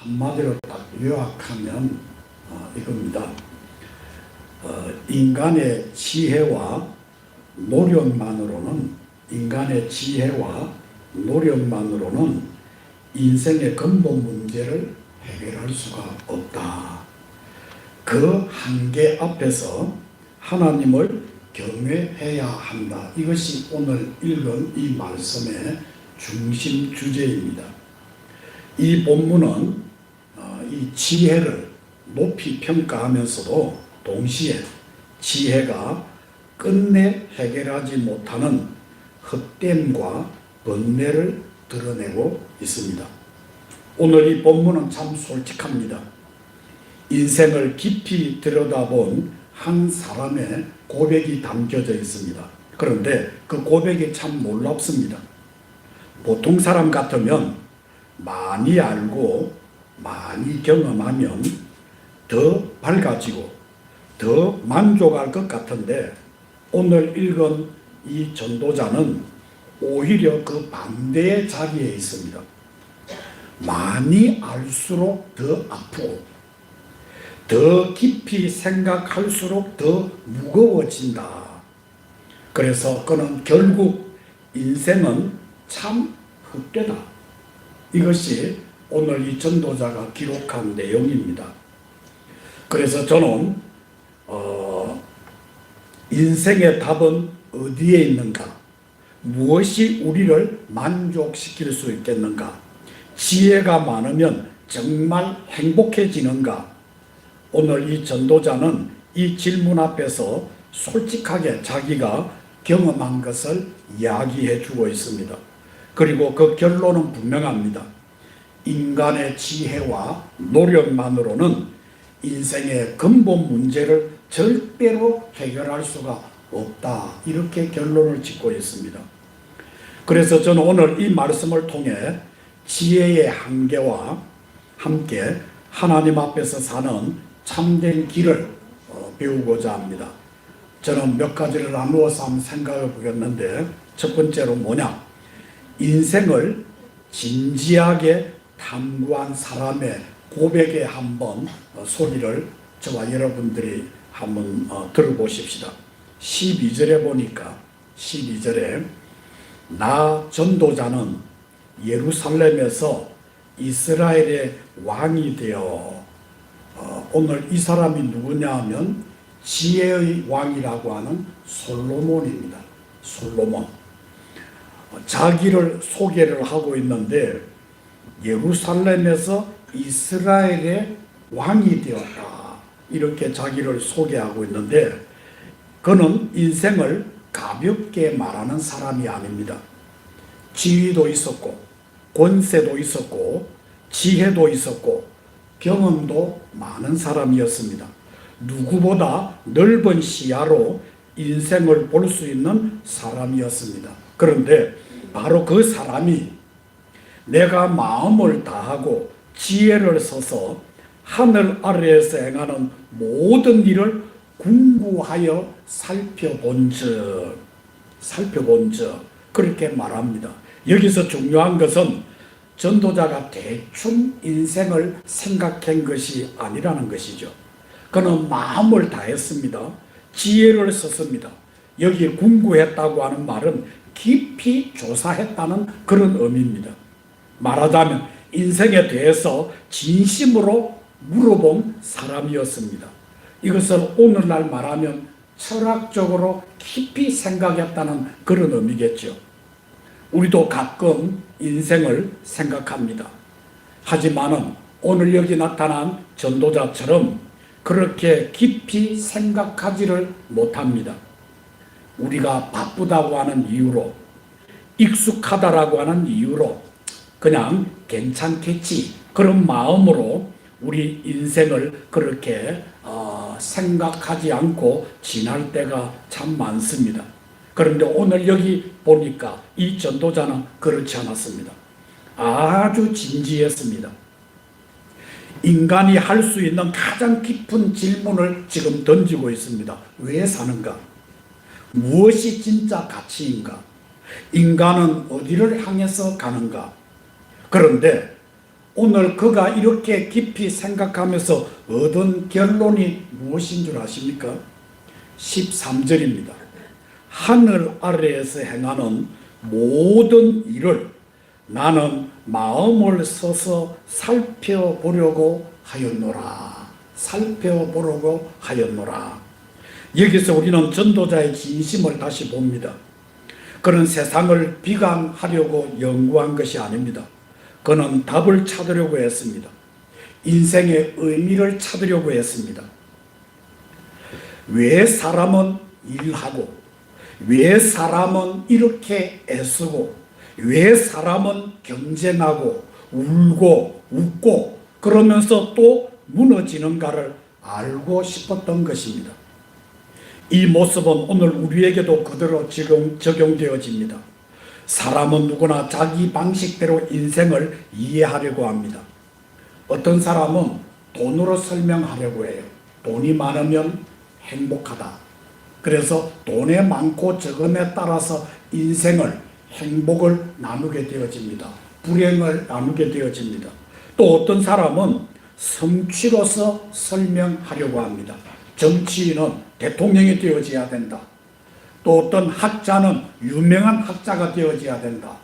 한마디로 딱 요약하면 이겁니다. 인간의 지혜와 노력만으로는 인생의 근본 문제를 해결할 수가 없다. 그 한계 앞에서 하나님을 경외해야 한다. 이것이 오늘 읽은 이 말씀의 중심 주제입니다. 이 본문은 이 지혜를 높이 평가하면서도 동시에 지혜가 끝내 해결하지 못하는 헛됨과 번뇌를 드러내고 있습니다. 오늘 이 본문은 참 솔직합니다. 인생을 깊이 들여다본 한 사람의 고백이 담겨져 있습니다. 그런데 그 고백이 참 놀랍습니다. 보통 사람 같으면 많이 알고 많이 경험하면 더 밝아지고 더 만족할 것 같은데 오늘 읽은 이 전도자는 오히려 그 반대의 자리에 있습니다. 많이 알수록 더 아프고 더 깊이 생각할수록 더 무거워진다. 그래서 그는 결국 인생은 참 헛되다. 이것이 오늘 이 전도자가 기록한 내용입니다. 그래서 저는 인생의 답은 어디에 있는가? 무엇이 우리를 만족시킬 수 있겠는가? 지혜가 많으면 정말 행복해지는가? 오늘 이 전도자는 이 질문 앞에서 솔직하게 자기가 경험한 것을 이야기해 주고 있습니다. 그리고 그 결론은 분명합니다. 인간의 지혜와 노력만으로는 인생의 근본 문제를 절대로 해결할 수가 없다. 이렇게 결론을 짓고 있습니다. 그래서 저는 오늘 이 말씀을 통해 지혜의 한계와 함께 하나님 앞에서 사는 참된 길을 배우고자 합니다. 저는 몇 가지를 나누어서 한번 생각해 보겠는데 첫 번째로 뭐냐? 인생을 진지하게 탐구한 사람의 고백에 한번 소리를 저와 여러분들이 한번 들어보십시다. 12절에 보니까 12절에 나 전도자는 예루살렘에서 이스라엘의 왕이 되어 오늘 이 사람이 누구냐 하면 지혜의 왕이라고 하는 솔로몬입니다. 솔로몬. 자기를 소개를 하고 있는데 예루살렘에서 이스라엘의 왕이 되었다. 이렇게 자기를 소개하고 있는데 그는 인생을 가볍게 말하는 사람이 아닙니다. 지위도 있었고 권세도 있었고 지혜도 있었고 경험도 많은 사람이었습니다. 누구보다 넓은 시야로 인생을 볼 수 있는 사람이었습니다. 그런데 바로 그 사람이 내가 마음을 다하고 지혜를 써서 하늘 아래에서 행하는 모든 일을 궁구하여 살펴본 즉 그렇게 말합니다. 여기서 중요한 것은 전도자가 대충 인생을 생각한 것이 아니라는 것이죠. 그는 마음을 다했습니다. 지혜를 썼습니다. 여기 궁구했다고 하는 말은 깊이 조사했다는 그런 의미입니다. 말하자면 인생에 대해서 진심으로 물어본 사람이었습니다. 이것을 오늘날 말하면 철학적으로 깊이 생각했다는 그런 의미겠죠. 우리도 가끔 인생을 생각합니다. 하지만은 오늘 여기 나타난 전도자처럼 그렇게 깊이 생각하지를 못합니다. 우리가 바쁘다고 하는 이유로, 익숙하다라고 하는 이유로 그냥 괜찮겠지 그런 마음으로 우리 인생을 그렇게 생각하지 않고 지날 때가 참 많습니다. 그런데 오늘 여기 보니까 이 전도자는 그렇지 않았습니다. 아주 진지했습니다. 인간이 할 수 있는 가장 깊은 질문을 지금 던지고 있습니다. 왜 사는가? 무엇이 진짜 가치인가? 인간은 어디를 향해서 가는가? 그런데 오늘 그가 이렇게 깊이 생각하면서 얻은 결론이 무엇인 줄 아십니까? 13절입니다. 하늘 아래에서 행하는 모든 일을 나는 마음을 써서 살펴보려고 하였노라. 살펴보려고 하였노라. 여기서 우리는 전도자의 진심을 다시 봅니다. 그는 세상을 비관하려고 연구한 것이 아닙니다. 그는 답을 찾으려고 했습니다. 인생의 의미를 찾으려고 했습니다. 왜 사람은 일하고, 왜 사람은 이렇게 애쓰고, 왜 사람은 경쟁하고 울고 웃고 그러면서 또 무너지는가를 알고 싶었던 것입니다. 이 모습은 오늘 우리에게도 그대로 지금 적용되어집니다. 사람은 누구나 자기 방식대로 인생을 이해하려고 합니다. 어떤 사람은 돈으로 설명하려고 해요. 돈이 많으면 행복하다. 그래서 돈의 많고 적음에 따라서 인생을, 행복을 나누게 되어집니다. 불행을 나누게 되어집니다. 또 어떤 사람은 성취로서 설명하려고 합니다. 정치인은 대통령이 되어져야 된다. 또 어떤 학자는 유명한 학자가 되어져야 된다.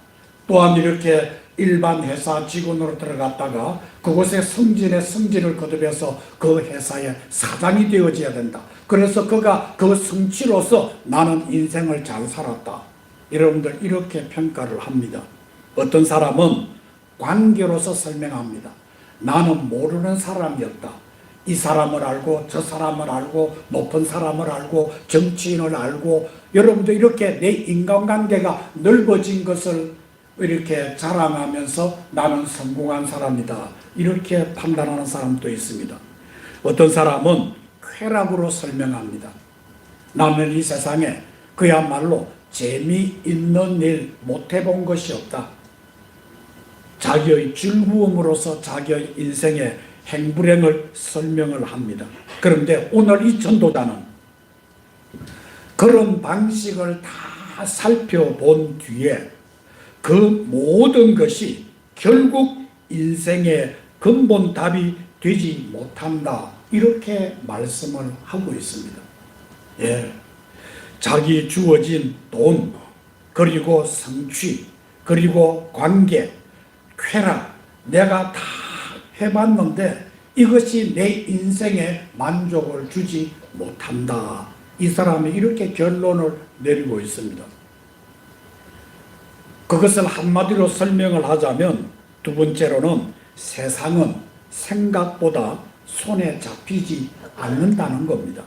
또한 이렇게 일반 회사 직원으로 들어갔다가 그곳에 성진을 거듭해서 그 회사의 사장이 되어져야 된다. 그래서 그가 그 성취로서 나는 인생을 잘 살았다. 여러분들 이렇게 평가를 합니다. 어떤 사람은 관계로서 설명합니다. 나는 모르는 사람이었다. 이 사람을 알고 저 사람을 알고 높은 사람을 알고 정치인을 알고 여러분들 이렇게 내 인간관계가 넓어진 것을 이렇게 자랑하면서 나는 성공한 사람이다. 이렇게 판단하는 사람도 있습니다. 어떤 사람은 쾌락으로 설명합니다. 나는 이 세상에 그야말로 재미있는 일 못 해본 것이 없다. 자기의 즐거움으로서 자기의 인생의 행불행을 설명을 합니다. 그런데 오늘 이 전도자는 그런 방식을 다 살펴본 뒤에 그 모든 것이 결국 인생의 근본 답이 되지 못한다. 이렇게 말씀을 하고 있습니다. 예. 자기 주어진 돈, 그리고 성취, 그리고 관계, 쾌락, 내가 다 해봤는데 이것이 내 인생에 만족을 주지 못한다. 이 사람이 이렇게 결론을 내리고 있습니다. 그것을 한마디로 설명을 하자면 두 번째로는 세상은 생각보다 손에 잡히지 않는다는 겁니다.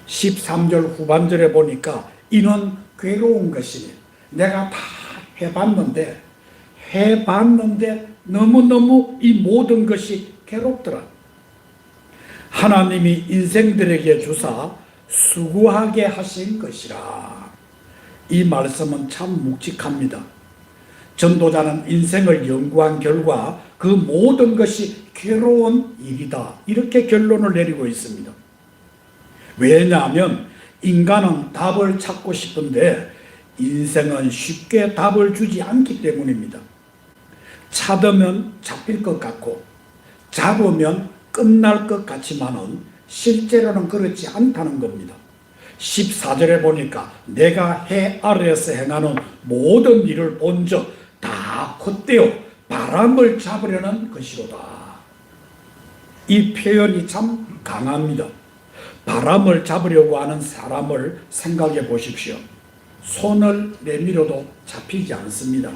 13절 후반절에 보니까 이는 괴로운 것이니 내가 다 해봤는데 너무너무 이 모든 것이 괴롭더라. 하나님이 인생들에게 주사 수고하게 하신 것이라. 이 말씀은 참 묵직합니다. 전도자는 인생을 연구한 결과 그 모든 것이 괴로운 일이다. 이렇게 결론을 내리고 있습니다. 왜냐하면 인간은 답을 찾고 싶은데 인생은 쉽게 답을 주지 않기 때문입니다. 찾으면 잡힐 것 같고 잡으면 끝날 것 같지만은 실제로는 그렇지 않다는 겁니다. 14절에 보니까 내가 해 아래에서 행하는 모든 일을 본즉 다 헛되어 바람을 잡으려는 것이로다. 이 표현이 참 강합니다. 바람을 잡으려고 하는 사람을 생각해 보십시오. 손을 내밀어도 잡히지 않습니다.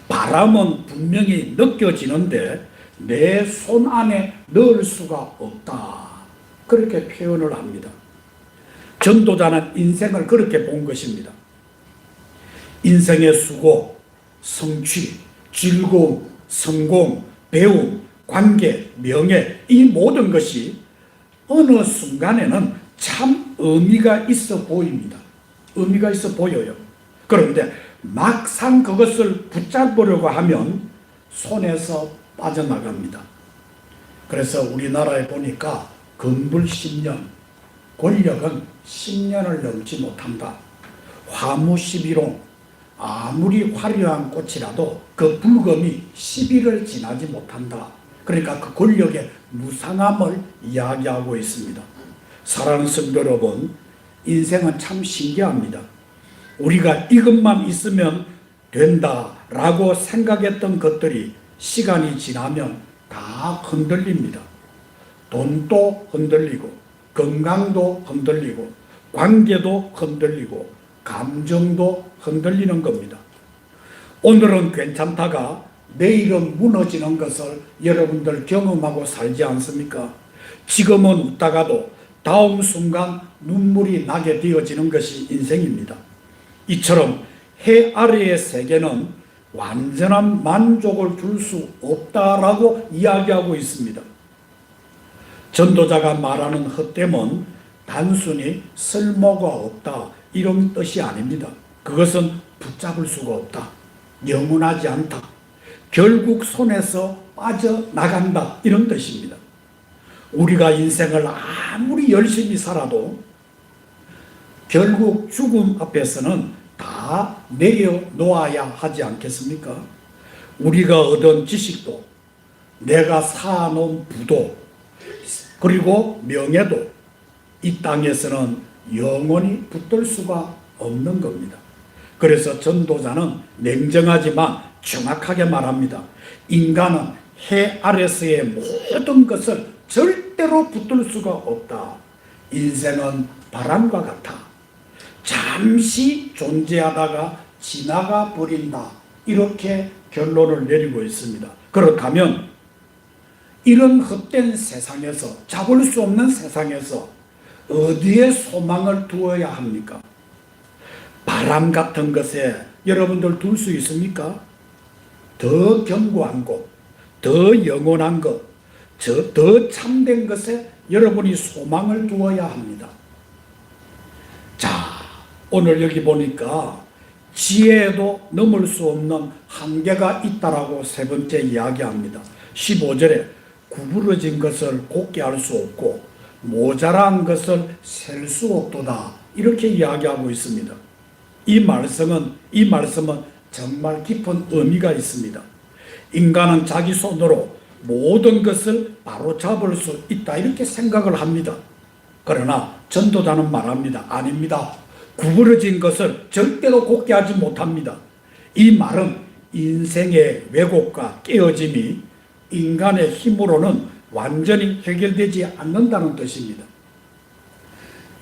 바람은 분명히 느껴지는데 내 손 안에 넣을 수가 없다. 그렇게 표현을 합니다. 전도자는 인생을 그렇게 본 것입니다. 인생의 수고, 성취, 즐거움, 성공, 배움, 관계, 명예, 이 모든 것이 어느 순간에는 참 의미가 있어 보입니다. 의미가 있어 보여요. 그런데 막상 그것을 붙잡으려고 하면 손에서 빠져나갑니다. 그래서 우리나라에 보니까 건불 10년, 권력은 10년을 넘지 못한다. 화무 11홍, 아무리 화려한 꽃이라도 그 붉음이 10일을 지나지 못한다. 그러니까 그 권력의 무상함을 이야기하고 있습니다. 사랑하는 성도 여러분, 인생은 참 신기합니다. 우리가 이것만 있으면 된다라고 생각했던 것들이 시간이 지나면 다 흔들립니다. 돈도 흔들리고, 건강도 흔들리고, 관계도 흔들리고, 감정도 흔들리는 겁니다. 오늘은 괜찮다가 내일은 무너지는 것을 여러분들 경험하고 살지 않습니까? 지금은 웃다가도 다음 순간 눈물이 나게 되어지는 것이 인생입니다. 이처럼 해 아래의 세계는 완전한 만족을 줄 수 없다라고 이야기하고 있습니다. 전도자가 말하는 헛됨은 단순히 쓸모가 없다 이런 뜻이 아닙니다. 그것은 붙잡을 수가 없다, 영원하지 않다, 결국 손에서 빠져나간다 이런 뜻입니다. 우리가 인생을 아무리 열심히 살아도 결국 죽음 앞에서는 다 내려놓아야 하지 않겠습니까? 우리가 얻은 지식도, 내가 쌓아놓은 부도, 그리고 명예도 이 땅에서는 영원히 붙들 수가 없는 겁니다. 그래서 전도자는 냉정하지만 정확하게 말합니다. 인간은 해 아래서의 모든 것을 절대로 붙들 수가 없다. 인생은 바람과 같아. 잠시 존재하다가 지나가 버린다. 이렇게 결론을 내리고 있습니다. 그렇다면 이런 헛된 세상에서, 잡을 수 없는 세상에서 어디에 소망을 두어야 합니까? 바람 같은 것에 여러분들 둘 수 있습니까? 더 견고한 곳, 더 영원한 것, 더 참된 것에 여러분이 소망을 두어야 합니다. 자, 오늘 여기 보니까 지혜에도 넘을 수 없는 한계가 있다라고 세 번째 이야기합니다. 15절에 구부러진 것을 곱게 할 수 없고 모자란 것을 셀 수 없도다 이렇게 이야기하고 있습니다. 이 말씀은 정말 깊은 의미가 있습니다. 인간은 자기 손으로 모든 것을 바로잡을 수 있다 이렇게 생각을 합니다. 그러나 전도자는 말합니다. 아닙니다. 구부러진 것을 절대로 곱게 하지 못합니다. 이 말은 인생의 왜곡과 깨어짐이 인간의 힘으로는 완전히 해결되지 않는다는 뜻입니다.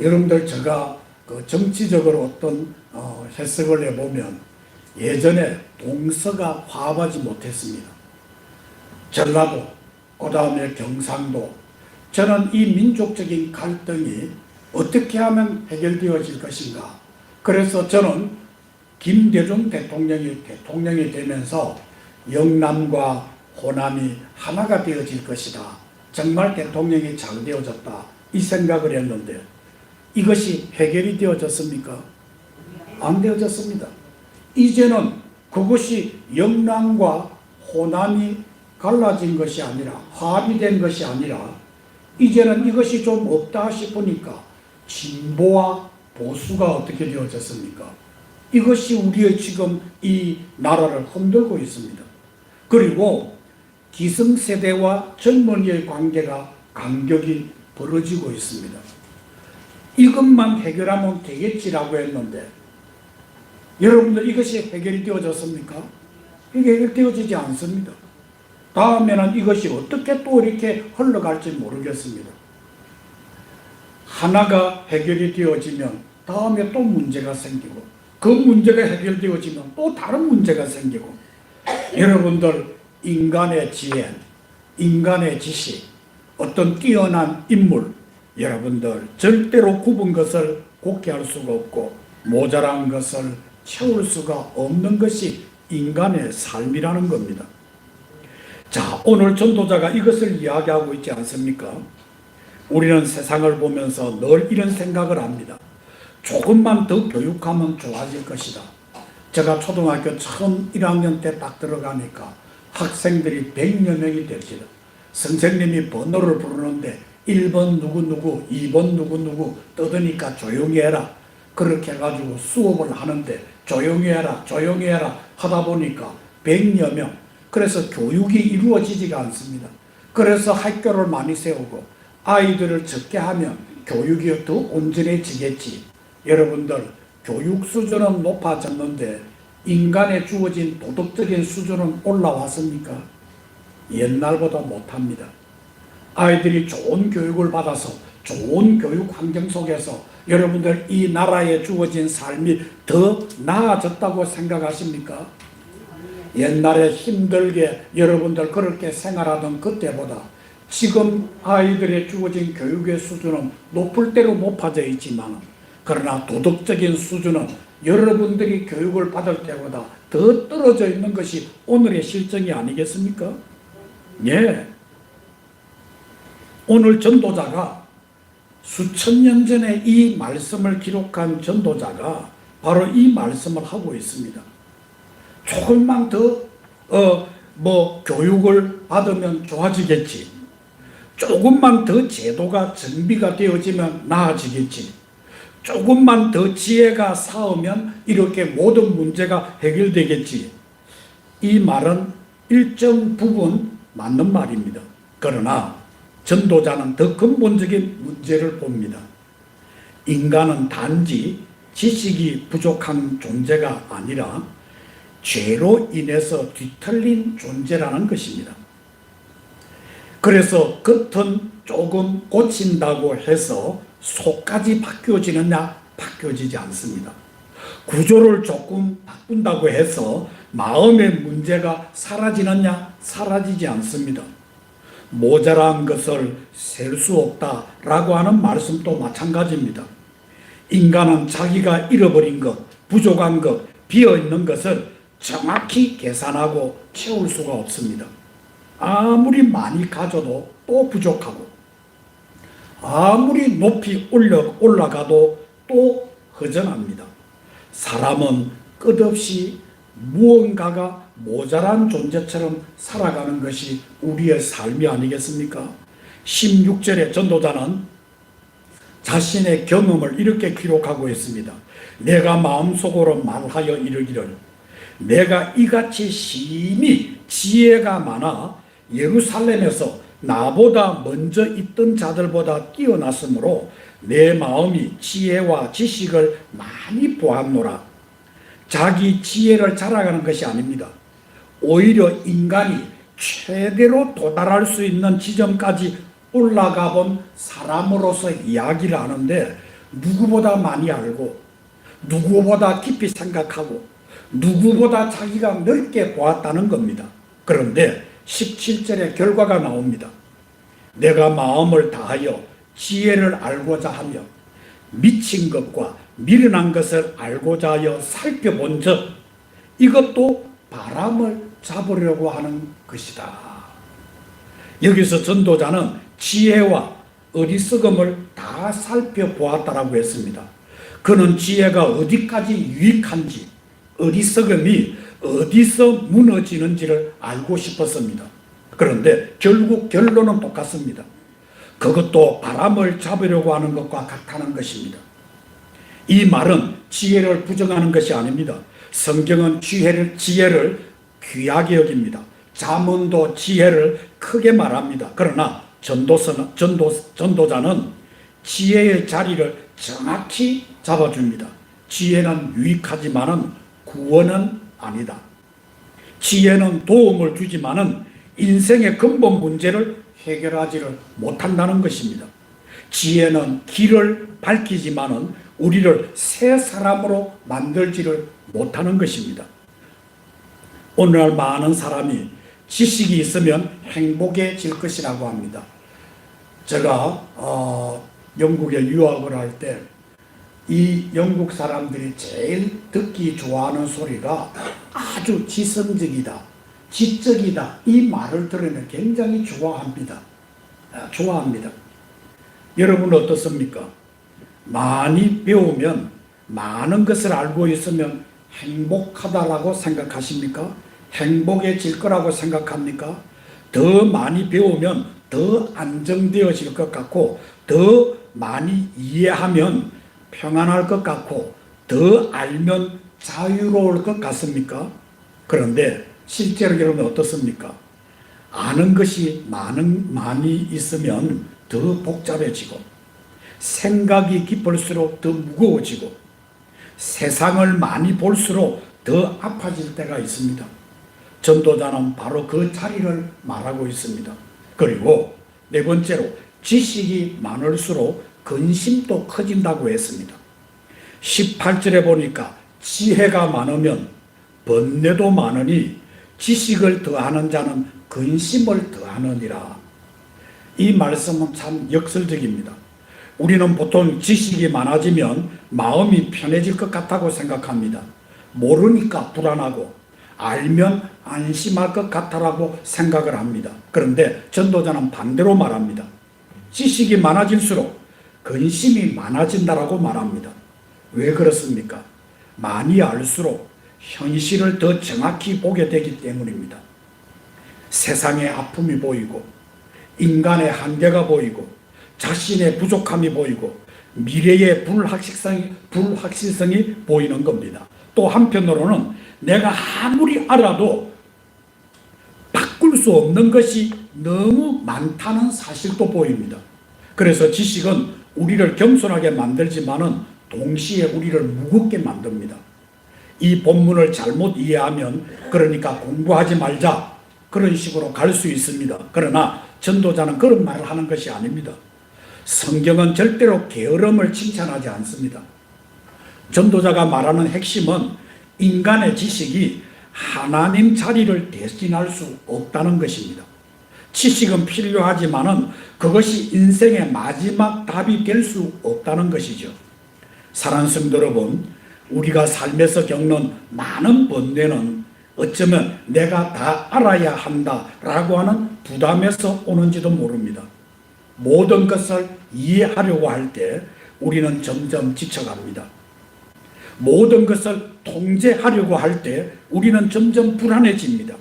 여러분들 제가 정치적으로 어떤 해석을 해보면 예전에 동서가 화합하지 못했습니다. 전라도, 그 다음에 경상도. 저는 이 민족적인 갈등이 어떻게 하면 해결되어질 것인가. 그래서 저는 김대중 대통령이 되면서 영남과 호남이 하나가 되어질 것이다. 정말 대통령이 잘 되어졌다. 이 생각을 했는데 이것이 해결이 되어졌습니까? 안 되어졌습니다. 이제는 그것이 영남과 호남이 갈라진 것이 아니라, 화합이 된 것이 아니라 이제는 이것이 좀 없다 싶으니까 진보와 보수가 어떻게 되어졌습니까? 이것이 우리의 지금 이 나라를 흔들고 있습니다. 그리고 기성세대와 젊은이의 관계가 간격이 벌어지고 있습니다. 이것만 해결하면 되겠지라고 했는데 여러분들 이것이 해결이 되어졌습니까? 이게 해결되어지지 않습니다. 다음에는 이것이 어떻게 또 이렇게 흘러갈지 모르겠습니다. 하나가 해결이 되어지면 다음에 또 문제가 생기고 그 문제가 해결되어지면 또 다른 문제가 생기고 여러분들 인간의 지혜, 인간의 지식, 어떤 뛰어난 인물 여러분들 절대로 굽은 것을 곱게 할 수가 없고 모자란 것을 채울 수가 없는 것이 인간의 삶이라는 겁니다. 자, 오늘 전도자가 이것을 이야기하고 있지 않습니까? 우리는 세상을 보면서 늘 이런 생각을 합니다. 조금만 더 교육하면 좋아질 것이다. 제가 초등학교 처음 1학년 때 딱 들어가니까 학생들이 100여 명이 될지다. 선생님이 번호를 부르는데 1번 누구누구, 2번 누구누구 떠드니까 조용히 해라. 그렇게 해가지고 수업을 하는데 조용히 해라 조용히 해라 하다 보니까 100여 명, 그래서 교육이 이루어지지가 않습니다. 그래서 학교를 많이 세우고 아이들을 적게 하면 교육이 더 온전해지겠지. 여러분들, 교육 수준은 높아졌는데 인간에 주어진 도덕적인 수준은 올라왔습니까? 옛날보다 못합니다. 아이들이 좋은 교육을 받아서 좋은 교육 환경 속에서 여러분들 이 나라에 주어진 삶이 더 나아졌다고 생각하십니까? 옛날에 힘들게 여러분들 그렇게 생활하던 그때보다 지금 아이들의 주어진 교육의 수준은 높을 대로 높아져 있지만, 그러나 도덕적인 수준은 여러분들이 교육을 받을 때보다 더 떨어져 있는 것이 오늘의 실정이 아니겠습니까? 예. 오늘 전도자가 수천 년 전에 이 말씀을 기록한 전도자가 바로 이 말씀을 하고 있습니다. 조금만 더 교육을 받으면 좋아지겠지. 조금만 더 제도가 정비가 되어지면 나아지겠지. 조금만 더 지혜가 쌓으면 이렇게 모든 문제가 해결되겠지. 이 말은 일정 부분 맞는 말입니다. 그러나 전도자는 더 근본적인 문제를 봅니다. 인간은 단지 지식이 부족한 존재가 아니라 죄로 인해서 뒤틀린 존재라는 것입니다. 그래서 겉은 조금 고친다고 해서 속까지 바뀌어지느냐? 바뀌어지지 않습니다. 구조를 조금 바꾼다고 해서 마음의 문제가 사라지느냐? 사라지지 않습니다. 모자란 것을 셀 수 없다라고 하는 말씀도 마찬가지입니다. 인간은 자기가 잃어버린 것, 부족한 것, 비어있는 것을 정확히 계산하고 채울 수가 없습니다. 아무리 많이 가져도 또 부족하고, 아무리 높이 올라가도 또 허전합니다. 사람은 끝없이 무언가가 모자란 존재처럼 살아가는 것이 우리의 삶이 아니겠습니까? 16절의 전도자는 자신의 경험을 이렇게 기록하고 있습니다. 내가 마음속으로 말하여 이르기를, 내가 이같이 심히 지혜가 많아 예루살렘에서 나보다 먼저 있던 자들보다 뛰어났으므로 내 마음이 지혜와 지식을 많이 보았노라. 자기 지혜를 자랑하는 것이 아닙니다. 오히려 인간이 최대로 도달할 수 있는 지점까지 올라가 본 사람으로서 이야기를 하는데, 누구보다 많이 알고 누구보다 깊이 생각하고 누구보다 자기가 넓게 보았다는 겁니다. 그런데 17절의 결과가 나옵니다. 내가 마음을 다하여 지혜를 알고자 하며 미친 것과 미련한 것을 알고자 하여 살펴본 적, 이것도 바람을 잡으려고 하는 것이다. 여기서 전도자는 지혜와 어리석음을 다 살펴보았다라고 했습니다. 그는 지혜가 어디까지 유익한지, 어리석음이 어디서 무너지는지를 알고 싶었습니다. 그런데 결국 결론은 똑같습니다. 그것도 바람을 잡으려고 하는 것과 같다는 것입니다. 이 말은 지혜를 부정하는 것이 아닙니다. 성경은 지혜를 귀하게 여깁니다. 잠언도 지혜를 크게 말합니다. 그러나 전도자는 지혜의 자리를 정확히 잡아줍니다. 지혜는 유익하지만은 구원은 아니다. 지혜는 도움을 주지만은 인생의 근본 문제를 해결하지를 못한다는 것입니다. 지혜는 길을 밝히지만은 우리를 새 사람으로 만들지를 못하는 것입니다. 오늘날 많은 사람이 지식이 있으면 행복해질 것이라고 합니다. 제가 영국에 유학을 할 때 이 영국 사람들이 제일 듣기 좋아하는 소리가 아주 지성적이다, 지적이다, 이 말을 들으면 굉장히 좋아합니다. 여러분 어떻습니까? 많이 배우면, 많은 것을 알고 있으면 행복하다라고 생각하십니까? 행복해질 거라고 생각합니까? 더 많이 배우면 더 안정되어질 것 같고, 더 많이 이해하면 평안할 것 같고 더 알면 자유로울 것 같습니까? 그런데 실제로 여러분 어떻습니까? 아는 것이 많이 있으면 더 복잡해지고 생각이 깊을수록 더 무거워지고 세상을 많이 볼수록 더 아파질 때가 있습니다. 전도자는 바로 그 자리를 말하고 있습니다. 그리고 네 번째로 지식이 많을수록 근심도 커진다고 했습니다. 18절에 보니까 지혜가 많으면 번뇌도 많으니 지식을 더하는 자는 근심을 더하느니라. 이 말씀은 참 역설적입니다. 우리는 보통 지식이 많아지면 마음이 편해질 것 같다고 생각합니다. 모르니까 불안하고 알면 안심할 것 같다라고 생각을 합니다. 그런데 전도자는 반대로 말합니다. 지식이 많아질수록 근심이 많아진다라고 말합니다. 왜 그렇습니까? 많이 알수록 현실을 더 정확히 보게 되기 때문입니다. 세상의 아픔이 보이고 인간의 한계가 보이고 자신의 부족함이 보이고 미래의 불확실성이 보이는 겁니다. 또 한편으로는 내가 아무리 알아도 바꿀 수 없는 것이 너무 많다는 사실도 보입니다. 그래서 지식은 우리를 겸손하게 만들지만은 동시에 우리를 무겁게 만듭니다. 이 본문을 잘못 이해하면 그러니까 공부하지 말자 그런 식으로 갈 수 있습니다. 그러나 전도자는 그런 말을 하는 것이 아닙니다. 성경은 절대로 게으름을 칭찬하지 않습니다. 전도자가 말하는 핵심은 인간의 지식이 하나님 자리를 대신할 수 없다는 것입니다. 지식은 필요하지만은 그것이 인생의 마지막 답이 될 수 없다는 것이죠. 사랑하는 성도 여러분, 우리가 삶에서 겪는 많은 번뇌는 어쩌면 내가 다 알아야 한다라고 하는 부담에서 오는지도 모릅니다. 모든 것을 이해하려고 할 때 우리는 점점 지쳐갑니다. 모든 것을 통제하려고 할 때 우리는 점점 불안해집니다.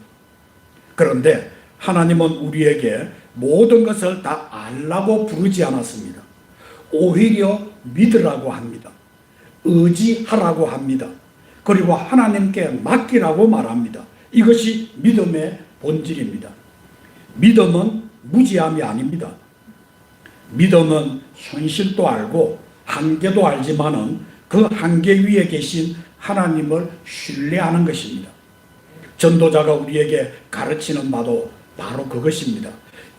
그런데 하나님은 우리에게 모든 것을 다 알라고 부르지 않았습니다. 오히려 믿으라고 합니다. 의지하라고 합니다. 그리고 하나님께 맡기라고 말합니다. 이것이 믿음의 본질입니다. 믿음은 무지함이 아닙니다. 믿음은 현실도 알고 한계도 알지만은 그 한계 위에 계신 하나님을 신뢰하는 것입니다. 전도자가 우리에게 가르치는 바도 바로 그것입니다.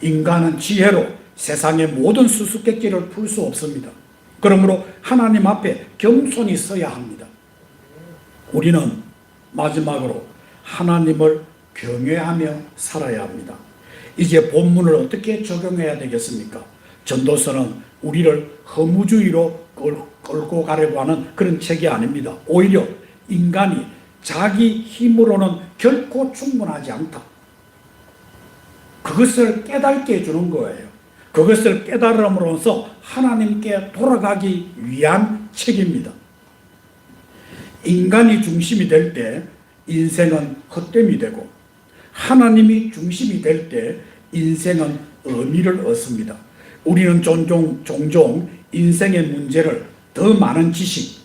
인간은 지혜로 세상의 모든 수수께끼를 풀 수 없습니다. 그러므로 하나님 앞에 겸손히 서야 합니다. 우리는 마지막으로 하나님을 경외하며 살아야 합니다. 이제 본문을 어떻게 적용해야 되겠습니까? 전도서는 우리를 허무주의로 끌고 가려고 하는 그런 책이 아닙니다. 오히려 인간이 자기 힘으로는 결코 충분하지 않다. 그것을 깨닫게 해주는 거예요. 그것을 깨달음으로써 하나님께 돌아가기 위한 책입니다. 인간이 중심이 될 때 인생은 헛됨이 되고 하나님이 중심이 될 때 인생은 의미를 얻습니다. 우리는 종종 인생의 문제를 더 많은 지식,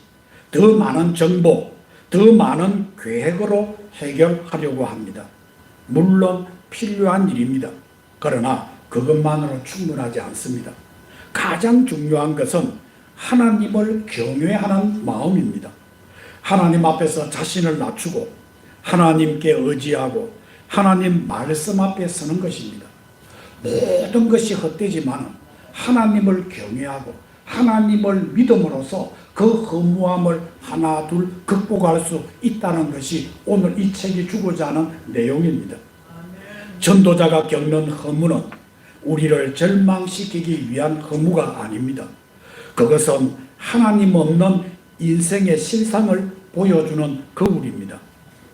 더 많은 정보, 더 많은 계획으로 해결하려고 합니다. 물론 필요한 일입니다. 그러나 그것만으로 충분하지 않습니다. 가장 중요한 것은 하나님을 경외하는 마음입니다. 하나님 앞에서 자신을 낮추고 하나님께 의지하고 하나님 말씀 앞에 서는 것입니다. 모든 것이 헛되지만 하나님을 경외하고 하나님을 믿음으로써 그 허무함을 하나 둘 극복할 수 있다는 것이 오늘 이 책이 주고자 하는 내용입니다. 전도자가 겪는 허무는 우리를 절망시키기 위한 허무가 아닙니다. 그것은 하나님 없는 인생의 실상을 보여주는 거울입니다.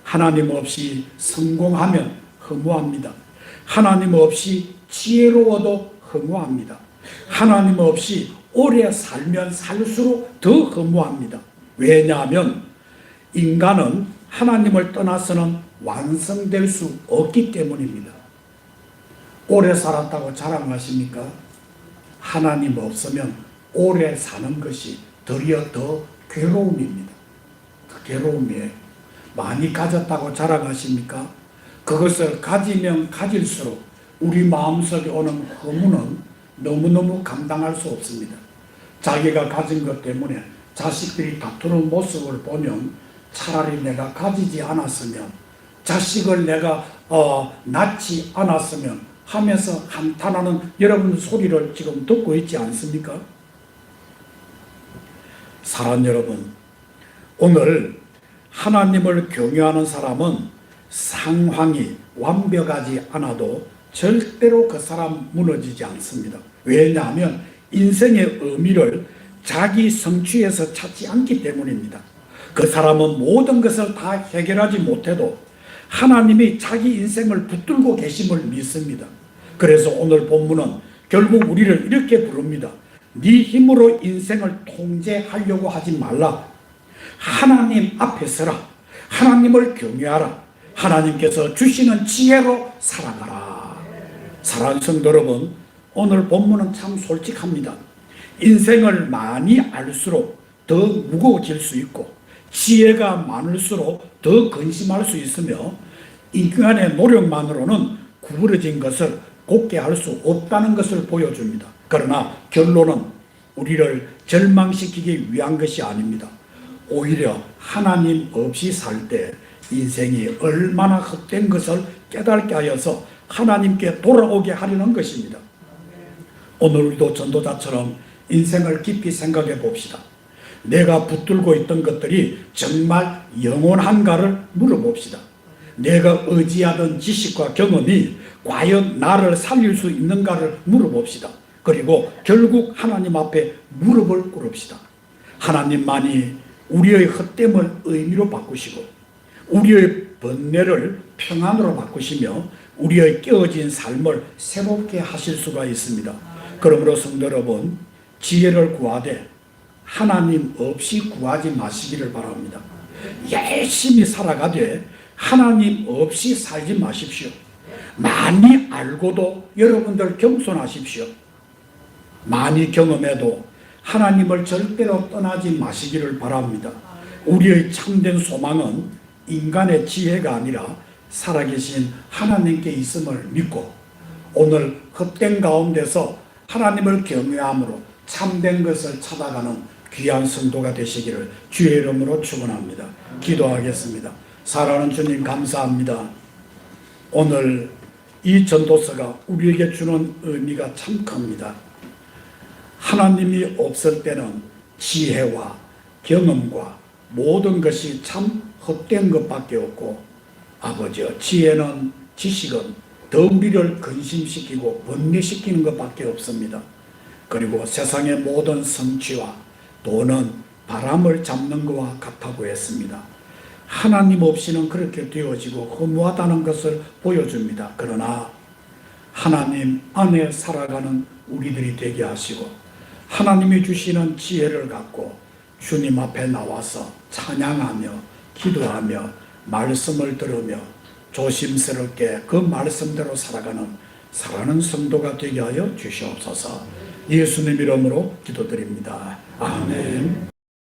하나님 없이 성공하면 허무합니다. 하나님 없이 지혜로워도 허무합니다. 하나님 없이 오래 살면 살수록 더 허무합니다. 왜냐하면 인간은 하나님을 떠나서는 완성될 수 없기 때문입니다. 오래 살았다고 자랑하십니까? 하나님 없으면 오래 사는 것이 도리어 더 괴로움입니다. 더 괴로움이에요. 많이 가졌다고 자랑하십니까? 그것을 가지면 가질수록 우리 마음속에 오는 허무는 너무너무 감당할 수 없습니다. 자기가 가진 것 때문에 자식들이 다투는 모습을 보면 차라리 내가 가지지 않았으면, 자식을 내가 낳지 않았으면 하면서 한탄하는 여러분 소리를 지금 듣고 있지 않습니까? 사랑 여러분, 오늘 하나님을 경외하는 사람은 상황이 완벽하지 않아도 절대로 그 사람 무너지지 않습니다. 왜냐하면 인생의 의미를 자기 성취에서 찾지 않기 때문입니다. 그 사람은 모든 것을 다 해결하지 못해도 하나님이 자기 인생을 붙들고 계심을 믿습니다. 그래서 오늘 본문은 결국 우리를 이렇게 부릅니다. 네 힘으로 인생을 통제하려고 하지 말라. 하나님 앞에 서라. 하나님을 경외하라. 하나님께서 주시는 지혜로 살아가라. 사랑하는 성도 여러분, 오늘 본문은 참 솔직합니다. 인생을 많이 알수록 더 무거워질 수 있고, 지혜가 많을수록 더 근심할 수 있으며, 인간의 노력만으로는 구부러진 것을 곧게 할 수 없다는 것을 보여줍니다. 그러나 결론은 우리를 절망시키기 위한 것이 아닙니다. 오히려 하나님 없이 살 때 인생이 얼마나 헛된 것을 깨닫게 하여서 하나님께 돌아오게 하려는 것입니다. 오늘 우리도 전도자처럼 인생을 깊이 생각해 봅시다. 내가 붙들고 있던 것들이 정말 영원한가를 물어봅시다. 내가 의지하던 지식과 경험이 과연 나를 살릴 수 있는가를 물어봅시다. 그리고 결국 하나님 앞에 무릎을 꿇읍시다. 하나님만이 우리의 헛됨을 의미로 바꾸시고, 우리의 번뇌를 평안으로 바꾸시며, 우리의 깨어진 삶을 새롭게 하실 수가 있습니다. 그러므로 성도 여러분, 지혜를 구하되 하나님 없이 구하지 마시기를 바랍니다. 열심히 살아가되 하나님 없이 살지 마십시오. 많이 알고도 여러분들 겸손하십시오. 많이 경험해도 하나님을 절대로 떠나지 마시기를 바랍니다. 우리의 참된 소망은 인간의 지혜가 아니라 살아계신 하나님께 있음을 믿고, 오늘 헛된 가운데서 하나님을 경외함으로 참된 것을 찾아가는 귀한 성도가 되시기를 주의 이름으로 축원합니다. 기도하겠습니다. 사랑하는 주님, 감사합니다. 오늘 이 전도서가 우리에게 주는 의미가 참 큽니다. 하나님이 없을 때는 지혜와 경험과 모든 것이 참 헛된 것밖에 없고, 아버지여, 지혜는, 지식은 더 우리를 근심시키고 번뇌시키는 것밖에 없습니다. 그리고 세상의 모든 성취와 돈은 바람을 잡는 것과 같다고 했습니다. 하나님 없이는 그렇게 되어지고 허무하다는 것을 보여줍니다. 그러나 하나님 안에 살아가는 우리들이 되게 하시고, 하나님이 주시는 지혜를 갖고 주님 앞에 나와서 찬양하며 기도하며 말씀을 들으며 조심스럽게 그 말씀대로 살아가는 사랑하는 성도가 되게 하여 주시옵소서. 예수님 이름으로 기도드립니다. 아멘.